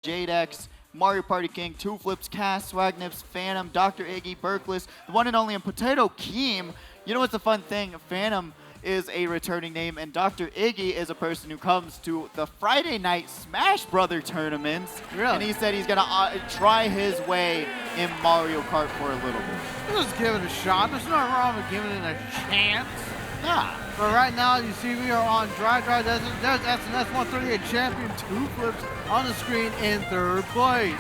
Jadex, Mario Party King, Two Flips, Cass, Swagnips, Phantom, Dr. Iggy, Berkless, the one and only and Potato Keem. You know what's the fun thing? Phantom is a returning name, and Dr. Iggy is a person who comes to the Friday night Smash Brother tournaments. Really? And he said he's gonna try his way in Mario Kart for a little bit. Just give it a shot. There's nothing wrong with giving it a chance. Nah. But right now, you see we are on Dry Desert. There's SNS 138 champion Two Flips on the screen in third place.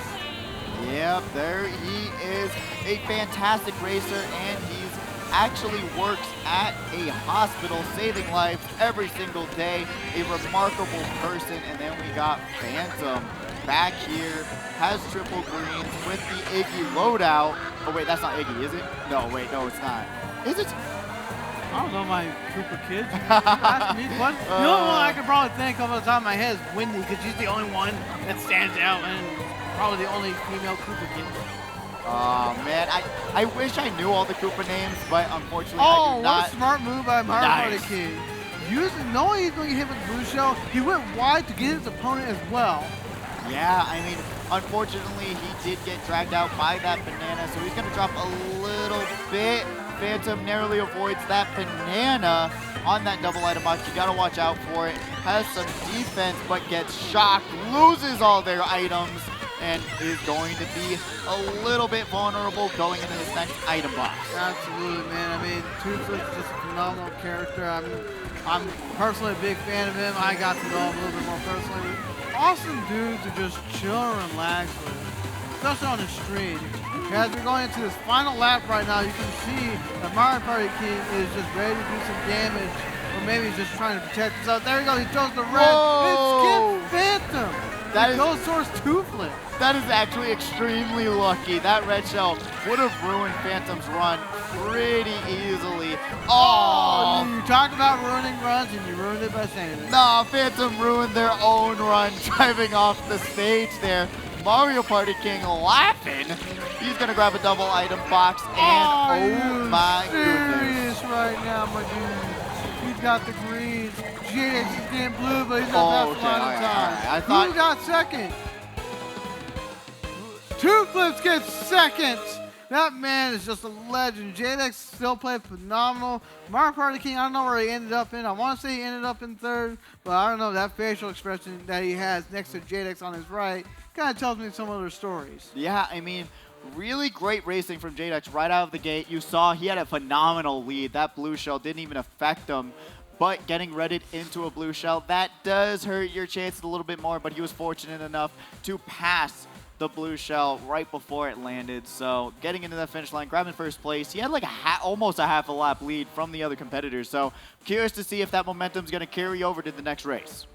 Yep, there he is, a fantastic racer, and he's actually works at a hospital saving lives every single day. A remarkable person. And then we got Phantom back here, has triple greens with the Iggy loadout. Oh wait, that's not Iggy, is it? No, wait, no, it's not. Is it? I don't know my group of kids. Ask me what. The only one I could probably think of off the top of my head is Wendy, because she's the only one that stands out and probably the only female Koopa kid. Oh man, I wish I knew all the Koopa names, but unfortunately I do not. What a smart move by Mario Party King. Knowing he's going to get hit with the blue shell, he went wide to get his opponent as well. Yeah, I mean, unfortunately he did get dragged out by that banana, so he's going to drop a little bit. Phantom narrowly avoids that banana on that double item box. You got to watch out for it. Has some defense, but gets shocked, loses all their items, and is going to be a little bit vulnerable going into this next item box. Absolutely, man. I mean, Two Flips is just a phenomenal character. I'm personally a big fan of him. I got to know him a little bit more personally. Awesome dude to just chill and relax with, especially on the stream. As we're going into this final lap right now, you can see that Mario Party King is just ready to do some damage, or maybe he's just trying to protect himself. There he goes, he throws the red. It's Phantom. That goes towards Two Flips. That is actually extremely lucky. That red shell would have ruined Phantom's run pretty easily. Oh! You talk about ruining runs, and you ruined it by saying it. Nah, Phantom ruined their own run driving off the stage there. Mario Party King laughing. He's gonna grab a double item box, and oh my goodness! Right now, my dude. He's got the greens. Jadex is getting blue, but he's not passing a lot of time. I thought who got second? Two Flips gets second. That man is just a legend. Jadex still played phenomenal. Mario Party King, I don't know where he ended up in. I want to say he ended up in third, but I don't know. That facial expression that he has next to Jadex on his right kind of tells me some other stories. Yeah, I mean, really great racing from Jadex right out of the gate. You saw he had a phenomenal lead. That blue shell didn't even affect him. But getting redded into a blue shell, that does hurt your chances a little bit more, but he was fortunate enough to pass the blue shell right before it landed. So getting into the finish line, grabbing first place. He had like almost a half a lap lead from the other competitors. So curious to see if that momentum is going to carry over to the next race.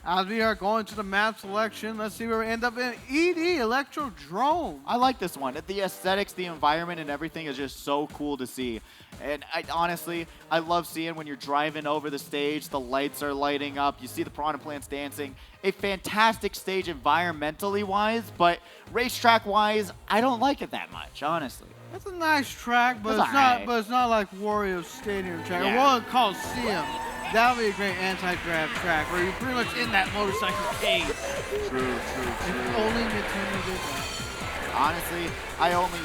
As we are going to the map selection, let's see where we end up in. ED Electro Drone. I like this one. The aesthetics, the environment, and everything is just so cool to see. And honestly, I love seeing when you're driving over the stage, the lights are lighting up, you see the piranha plants dancing. A fantastic stage environmentally wise, but racetrack wise, I don't like it that much, honestly. It's a nice track, but it's not like Wario Stadium track. Yeah. Or Coliseum. That would be a great anti-grab track where you're pretty much in that motorcycle cage. True. If only Nintendo did that. Honestly,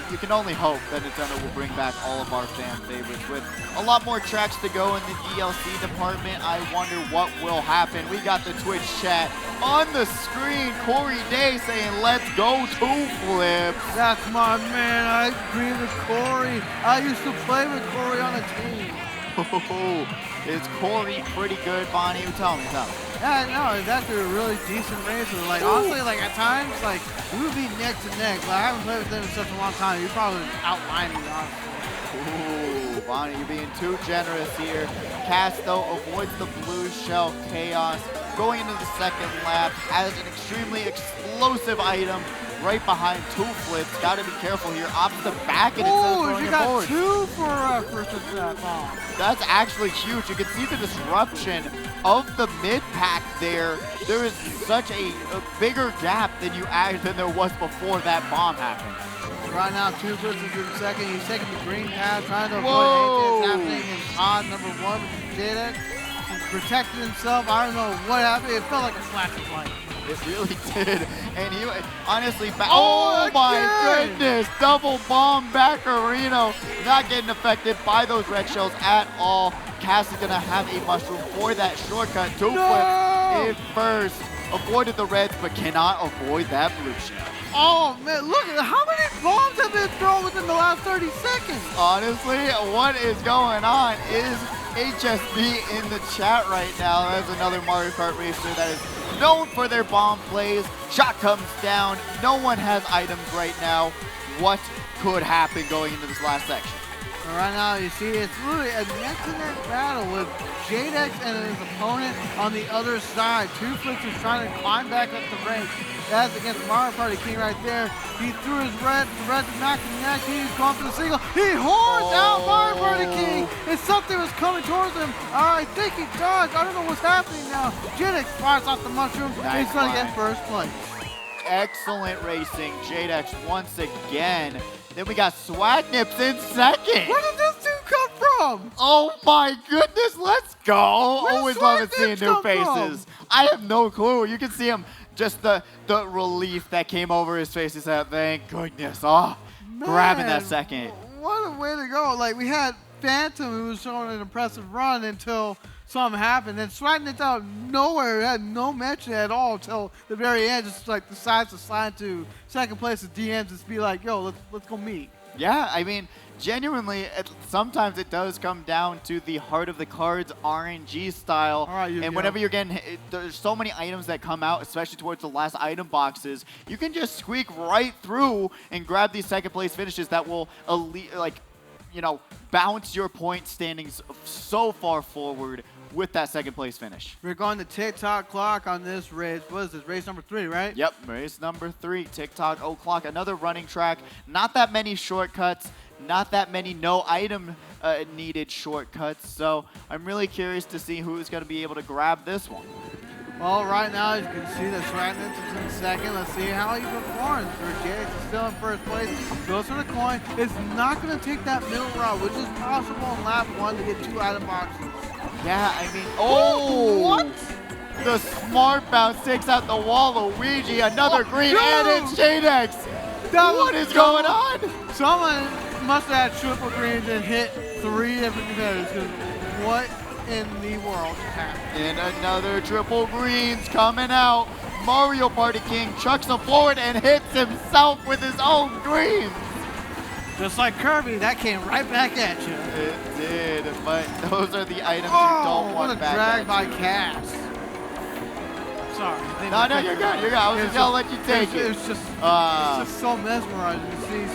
you can only hope that Nintendo will bring back all of our fan favorites. With a lot more tracks to go in the DLC department, I wonder what will happen. We got the Twitch chat on the screen. Corey Day saying, let's go Two Flips. That's my man. I agree with Corey. I used to play with Corey on a team. Is Corey pretty good, Bonnie? Tell me. Yeah, no, that's a really decent racer. Like, honestly, like, at times, like, we would be neck to neck, but I haven't played with them in such a long time. You probably outline me, honestly. Ooh, Bonnie, you're being too generous here. Cass, though, avoids the blue shell chaos. Going into the second lap, has an extremely explosive item right behind Two Flips. Got to be careful here. Opts the back and instead of throwing it forward. Two for first lap bomb. That's actually huge. You can see the disruption of the mid-pack there. There is such a bigger gap than there was before that bomb happened. Right now, Two Flips is in second. He's taking the green path, trying to avoid anything that's happening in pod number 1 with Jadex. He protected himself. I don't know what happened. It felt like a flash of light. It really did. And he honestly, Oh, my again! goodness, double bomb Baccarino, not getting affected by those red shells at all. Cass is gonna have a mushroom for that shortcut. Two flips in first. Avoided the reds, but cannot avoid that blue shell. Oh man, look at how many bombs have been thrown within the last 30 seconds? Honestly, what is going on is HSB in the chat right now. That's another Mario Kart racer that is known for their bomb plays. Shot comes down. No one has items right now. What could happen going into this last section? And right now, you see, it's really a neck-to-neck battle with Jadex and his opponent on the other side. Two Flips is trying to climb back up the rank. That's against Mario Party King right there. He threw his red, the red is not connected. He's going for the single. He horns out Mario Party King, and something was coming towards him. I think he dodged. I don't know what's happening now. Jadex fires off the mushroom. Nice He's going to fly. get first place. Excellent racing, Jadex once again. Then we got Swagnips in second. Where did this dude come from? Oh my goodness, let's go. Where did Always loving Swagnips seeing new come faces. I have no clue. You can see him, just the relief that came over his face. He said, thank goodness. Oh, grabbing that Man, second. What a way to go. Like, we had Phantom who was showing an impressive run until something happened. Then Swagnips out of nowhere, had no mention at all until the very end, just like decides to slide to second place with DMs and just be like, yo, let's go meet. Yeah, I mean, genuinely, sometimes it does come down to the heart of the cards RNG style. All right, and whenever you're getting, there's so many items that come out, especially towards the last item boxes, you can just squeak right through and grab these second place finishes that will, bounce your point standings so far forward with that second place finish. We're going to TikTok clock on this race. What is this? Race number 3, right? Yep, race number 3, TikTok o'clock, another running track. Not that many shortcuts, not that many no item needed shortcuts. So I'm really curious to see who's going to be able to grab this one. Well, right now, as you can see, the Swagnips is in second. Let's see how he performs. Jadex is still in first place. Goes for the coin. It's not going to take that middle route, which is possible in lap 1 to get 2 item boxes. Yeah, I mean, what? The smart bounce takes out the wall. Luigi, another green, and it's Jadex. What is going on? Someone must have had triple greens and hit 3 different competitors. Because what in the world is happening? And another triple greens coming out. Mario Party King chucks him forward and hits himself with his own greens. Just like Kirby, that came right back at you. It did, but those are the items you don't want back. What a drag at by you. Cass. Sorry. No, you're good. You're good. I was just gonna let you take it. It's just so mesmerizing to see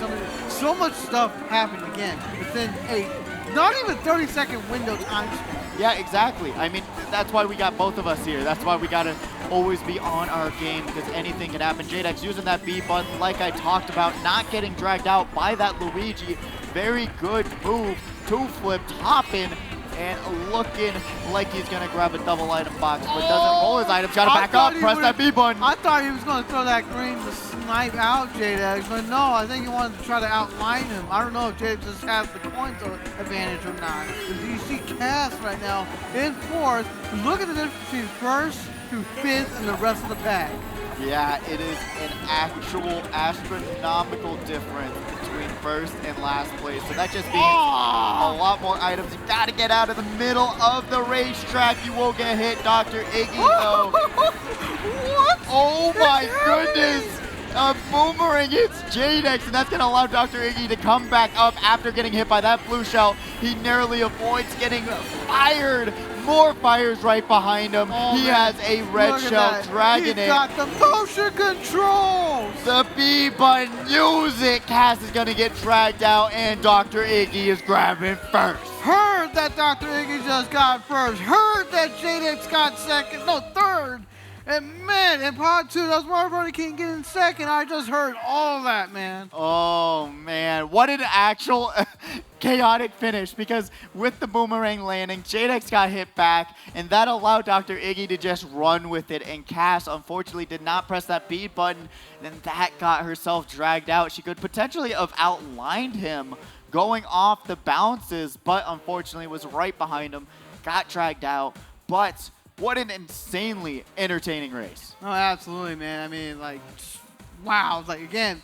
so much stuff happen again within a not even 30-second window time. Yeah, exactly. I mean, that's why we got both of us here. That's why we gotta always be on our game, because anything can happen. Jadex using that B button, like I talked about, not getting dragged out by that Luigi. Very good move. 2 flip, hopping, and looking like he's gonna grab a double item box, but doesn't roll his items. Gotta back up, press that B button. I thought he was gonna throw that green to snipe out Jadex, but no, I think he wanted to try to outline him. I don't know if Jadex just has the points advantage or not. But you see Cass right now in 4th. Look at the difference between 1st to 5th and the rest of the pack. Yeah, it is an actual astronomical difference between first and last place. So that just means a lot more items. You gotta get out of the middle of the racetrack. You will get hit, Dr. Iggy, though. What? Oh my goodness! A boomerang hits Jadex, and that's gonna allow Dr. Iggy to come back up after getting hit by that blue shell. He narrowly avoids getting fired. More fires right behind him. Oh, he man. has a red shell dragging it. He's got the motion controls. The B button, use it. Cass is gonna get dragged out, and Dr. Iggy is grabbing first. Heard that Dr. Iggy just got first. Heard that Jadex got second. No, 3rd. And man, in part 2, that was Mario Party King getting second. I just heard all that, man. Oh man, what an actual chaotic finish, because with the boomerang landing, Jadex got hit back, and that allowed Dr. Iggy to just run with it, and Cass unfortunately did not press that B button, and that got herself dragged out. She could potentially have outlined him going off the bounces, but unfortunately was right behind him, got dragged out. But What an insanely entertaining race. Oh, absolutely, man. I mean, like, wow. Like, again,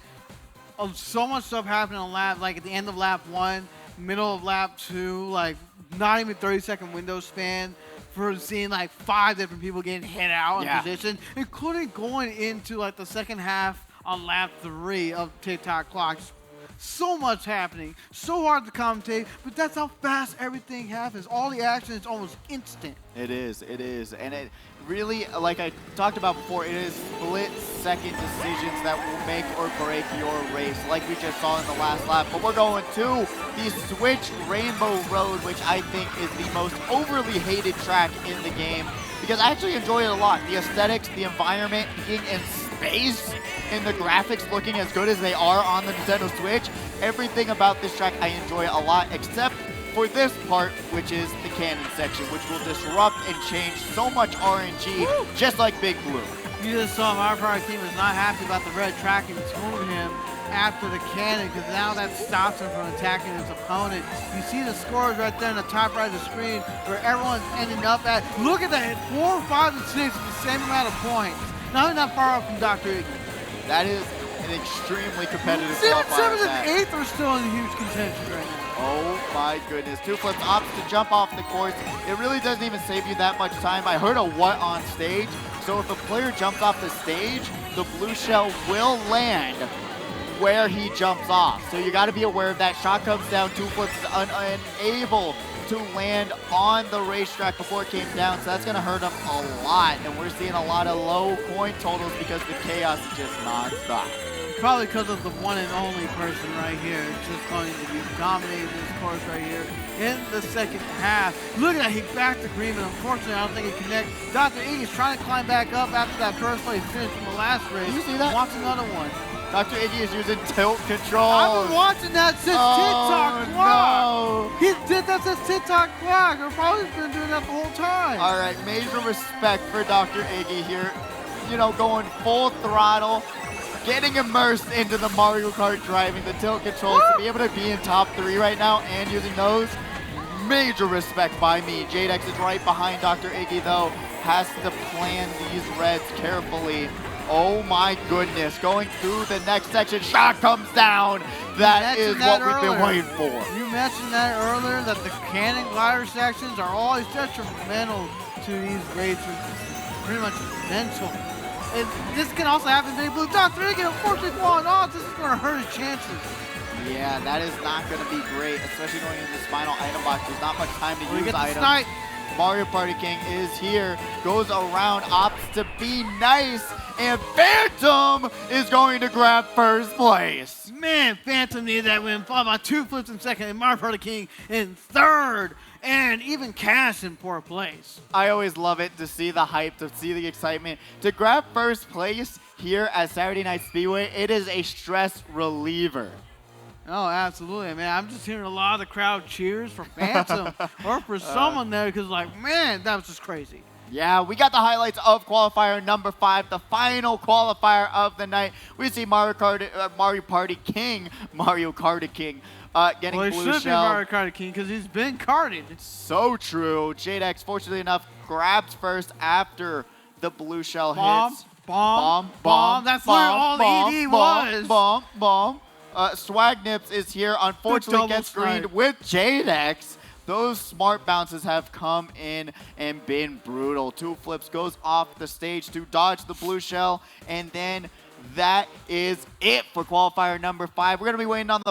so much stuff happening on lap, like at the end of lap 1, middle of lap 2, like not even 30-second window span for seeing like 5 different people getting hit out in position, including going into like the second half on lap 3 of TikTok clocks. So much happening, so hard to commentate, but that's how fast everything happens. All the action is almost instant. It is, and it really, like I talked about before, it is split-second decisions that will make or break your race, like we just saw in the last lap. But we're going to the Switch Rainbow Road, which I think is the most overly hated track in the game, because I actually enjoy it a lot. The aesthetics, the environment, being in space, and the graphics looking as good as they are on the Nintendo Switch, everything about this track I enjoy a lot, except for this part, which is the cannon section, which will disrupt and change so much RNG, just like Big Blue. You just saw Mario Party King was not happy about the red track and told him after the cannon, because now that stops him from attacking his opponent. You see the scores right there in the top right of the screen, where everyone's ending up at, look at that, 4, 5, and 6 with the same amount of points. Not far off from Dr. Iggy. That is an extremely competitive 7th qualifier. and 8th are still in huge contention right now. Oh my goodness. Two flips opts to jump off the course. It really doesn't even save you that much time. I heard a what on stage. So if a player jumps off the stage, the blue shell will land where he jumps off. So you got to be aware of that. Shot comes down. Two flips is unable to land on the racetrack before it came down. So that's going to hurt him a lot. And we're seeing a lot of low point totals because the chaos is just non-stop. Probably because of the one and only person right here. It's just going to be dominating this course right here in the second half. Look at that, he backed the green, but unfortunately I don't think he connects. Dr. Iggy's trying to climb back up after that first place finish from the last race. Did you see that? Wants another one. Dr. Iggy is using tilt control. I've been watching that since TikTok clock. No. He did that since TikTok clock. They're probably been doing that the whole time. All right, major respect for Dr. Iggy here. You know, going full throttle, getting immersed into the Mario Kart driving, the tilt controls, to be able to be in top 3 right now and using those. Major respect by me. Jadex is right behind Dr. Iggy though, has to plan these reds carefully. Oh my goodness, going through the next section, shot comes down. That is what we've been waiting for. You mentioned that earlier, that the cannon glider sections are always detrimental to these races. Pretty much mental. And this can also happen to Big Blue. Dr. Iggy, unfortunately, falling off. This is going to hurt his chances. Yeah, that is not going to be great, especially going into this final item box. There's not much time to use items. Snipe. Mario Party King is here, goes around, opts to be nice, and Phantom is going to grab first place. Man, Phantom needed that win, followed by 2 flips in second, and Mario Party King in third. And even Cash in 4th place. I always love it to see the hype, to see the excitement. To grab first place here at Saturday Night Speedway, it is a stress reliever. Oh, absolutely, man. I'm just hearing a lot of the crowd cheers for Phantom or for someone there because, like, man, that was just crazy. Yeah, we got the highlights of qualifier number 5, the final qualifier of the night. We see Mario Party King getting well, blue he should shell. be Mario Kart King because he's been carded. It's so true. Jadex, fortunately enough, grabs first after the blue shell hits. Bomb. That's where all ED was. Bomb. Swag Nips is here. Unfortunately, gets screened with Jadex. Those smart bounces have come in and been brutal. 2 flips, goes off the stage to dodge the blue shell, and then that is it for qualifier number 5. We're going to be waiting on the